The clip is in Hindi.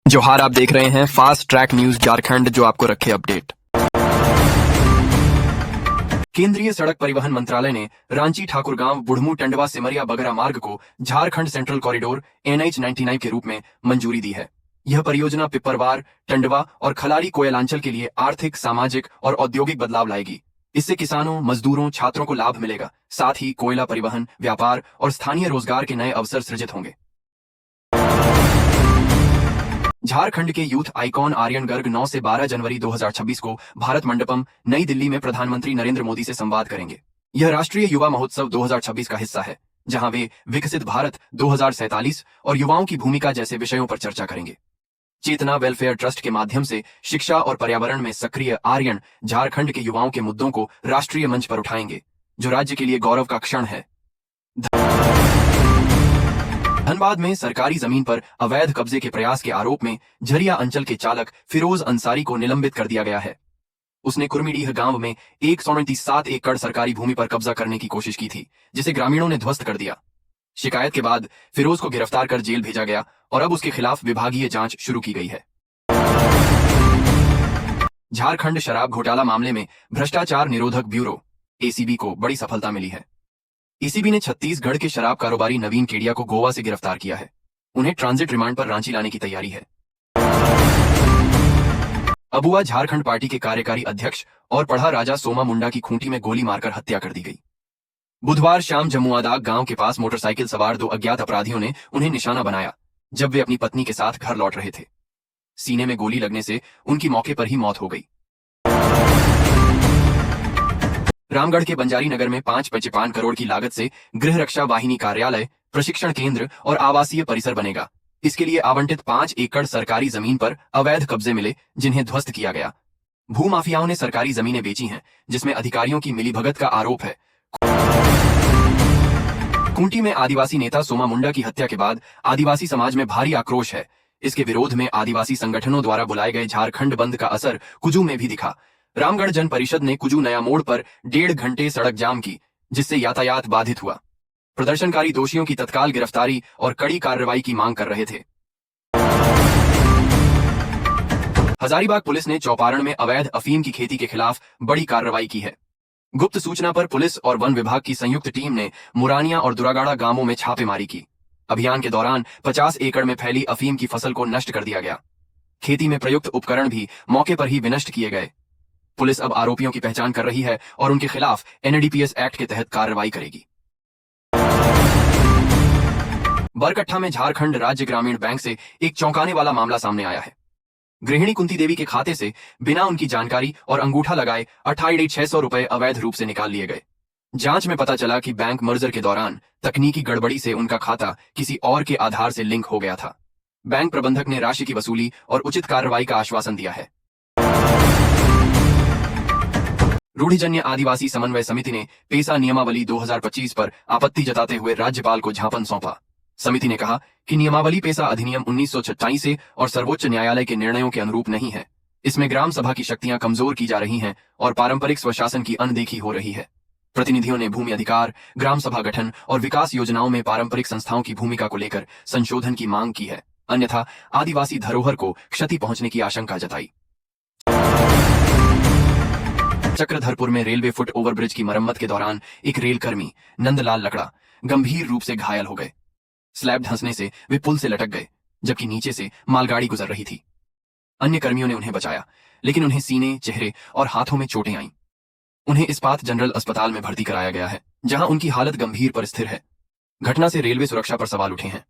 जोहार, आप देख रहे हैं फास्ट ट्रैक न्यूज झारखंड, जो आपको रखे अपडेट। केंद्रीय सड़क परिवहन मंत्रालय ने रांची ठाकुरगांव बुढ़मू टंडवा सिमरिया बगरा मार्ग को झारखंड सेंट्रल कॉरिडोर NH 99 के रूप में मंजूरी दी है। यह परियोजना पिपरवार, टंडवा और खलारी कोयलांचल के लिए आर्थिक, सामाजिक और औद्योगिक बदलाव लाएगी। इससे किसानों, मजदूरों, छात्रों को लाभ मिलेगा। साथ ही कोयला परिवहन, व्यापार और स्थानीय रोजगार के नए अवसर सृजित होंगे। झारखंड के यूथ आइकॉन आर्यन गर्ग 9 से 12 जनवरी 2026 को भारत मंडपम, नई दिल्ली में प्रधानमंत्री नरेंद्र मोदी से संवाद करेंगे। यह राष्ट्रीय युवा महोत्सव 2026 का हिस्सा है, जहां वे विकसित भारत 2047 और युवाओं की भूमिका जैसे विषयों पर चर्चा करेंगे। चेतना वेलफेयर ट्रस्ट के माध्यम से शिक्षा और पर्यावरण में सक्रिय आर्यन झारखंड के युवाओं के मुद्दों को राष्ट्रीय मंच पर उठाएंगे, जो राज्य के लिए गौरव का क्षण है। धनबाद में सरकारी जमीन पर अवैध कब्जे के प्रयास के आरोप में झरिया अंचल के चालक फिरोज अंसारी को निलंबित कर दिया गया है। उसने कुर्मीडीह गांव में 137 एकड़ सरकारी भूमि पर कब्जा करने की कोशिश की थी, जिसे ग्रामीणों ने ध्वस्त कर दिया। शिकायत के बाद फिरोज को गिरफ्तार कर जेल भेजा गया और अब उसके खिलाफ विभागीय जांच शुरू की गई है। झारखंड शराब घोटाला मामले में भ्रष्टाचार निरोधक ब्यूरो ACB को बड़ी सफलता मिली है। ACB ने छत्तीसगढ़ के शराब कारोबारी नवीन केडिया को गोवा से गिरफ्तार किया है। उन्हें ट्रांजिट रिमांड पर रांची लाने की तैयारी है। अबुआ झारखंड पार्टी के कार्यकारी अध्यक्ष और पढ़ा राजा सोमा मुंडा की खूंटी में गोली मारकर हत्या कर दी गई। बुधवार शाम जमुआदाग गांव के पास मोटरसाइकिल सवार 2 अज्ञात अपराधियों ने उन्हें निशाना बनाया, जब वे अपनी पत्नी के साथ घर लौट रहे थे। सीने में गोली लगने से उनकी मौके पर ही मौत हो गई। रामगढ़ के बंजारी नगर में 5.55 करोड़ की लागत से गृह रक्षा वाहिनी कार्यालय, प्रशिक्षण केंद्र और आवासीय परिसर बनेगा। इसके लिए आवंटित 5 एकड़ सरकारी जमीन पर अवैध कब्जे मिले, जिन्हें ध्वस्त किया गया। भूमाफियाओं ने सरकारी जमीनें बेची हैं, जिसमें अधिकारियों की मिलीभगत का आरोप है। खूंटी में आदिवासी नेता सोमा मुंडा की हत्या के बाद आदिवासी समाज में भारी आक्रोश है। इसके विरोध में आदिवासी संगठनों द्वारा बुलाए गए झारखंड बंद का असर कुजू में भी दिखा। रामगढ़ जन परिषद ने कुजू नया मोड़ पर 1.5 घंटे सड़क जाम की, जिससे यातायात बाधित हुआ। प्रदर्शनकारी दोषियों की तत्काल गिरफ्तारी और कड़ी कार्रवाई की मांग कर रहे थे। हजारीबाग पुलिस ने चौपारण में अवैध अफीम की खेती के खिलाफ बड़ी कार्रवाई की है। गुप्त सूचना पर पुलिस और वन विभाग की संयुक्त टीम ने मुरानिया और दुरागाड़ा गांवों में छापेमारी की। अभियान के दौरान 50 एकड़ में फैली अफीम की फसल को नष्ट कर दिया गया। खेती में प्रयुक्त उपकरण भी मौके पर ही विनष्ट किए गए। पुलिस अब आरोपियों की पहचान कर रही है और उनके खिलाफ NDPS एक्ट के तहत कार्रवाई करेगी। बरकट्ठा में झारखंड राज्य ग्रामीण बैंक से एक चौंकाने वाला मामला सामने आया है। गृहिणी कुंती देवी के खाते से बिना उनकी जानकारी और अंगूठा लगाए 28,600 रुपए अवैध रूप से निकाल लिए गए। जांच में पता चला कि बैंक मर्जर के दौरान तकनीकी गड़बड़ी से उनका खाता किसी और के आधार से लिंक हो गया था। बैंक प्रबंधक ने राशि की वसूली और उचित कार्रवाई का आश्वासन दिया है। रूढ़िजन्य आदिवासी समन्वय समिति ने पेसा नियमावली 2025 पर आपत्ति जताते हुए राज्यपाल को ज्ञापन सौंपा। समिति ने कहा कि नियमावली पेसा अधिनियम 1927 से और सर्वोच्च न्यायालय के निर्णयों के अनुरूप नहीं है। इसमें ग्राम सभा की शक्तियां कमजोर की जा रही हैं और पारंपरिक स्वशासन की अनदेखी हो रही है। प्रतिनिधियों ने भूमि अधिकार, ग्राम सभा गठन और विकास योजनाओं में पारंपरिक संस्थाओं की भूमिका को लेकर संशोधन की मांग की है, अन्यथा आदिवासी धरोहर को क्षति पहुंचने की आशंका जताई। चक्रधरपुर में रेलवे फुट ओवरब्रिज की मरम्मत के दौरान एक रेलकर्मी नंदलाल लकड़ा गंभीर रूप से घायल हो गए। स्लैब धंसने से वे पुल से लटक गए, जबकि नीचे से मालगाड़ी गुजर रही थी। अन्य कर्मियों ने उन्हें बचाया, लेकिन उन्हें सीने, चेहरे और हाथों में चोटें आईं। उन्हें इस्पात जनरल अस्पताल में भर्ती कराया गया है, जहां उनकी हालत गंभीर पर स्थिर है। घटना से रेलवे सुरक्षा पर सवाल उठे हैं।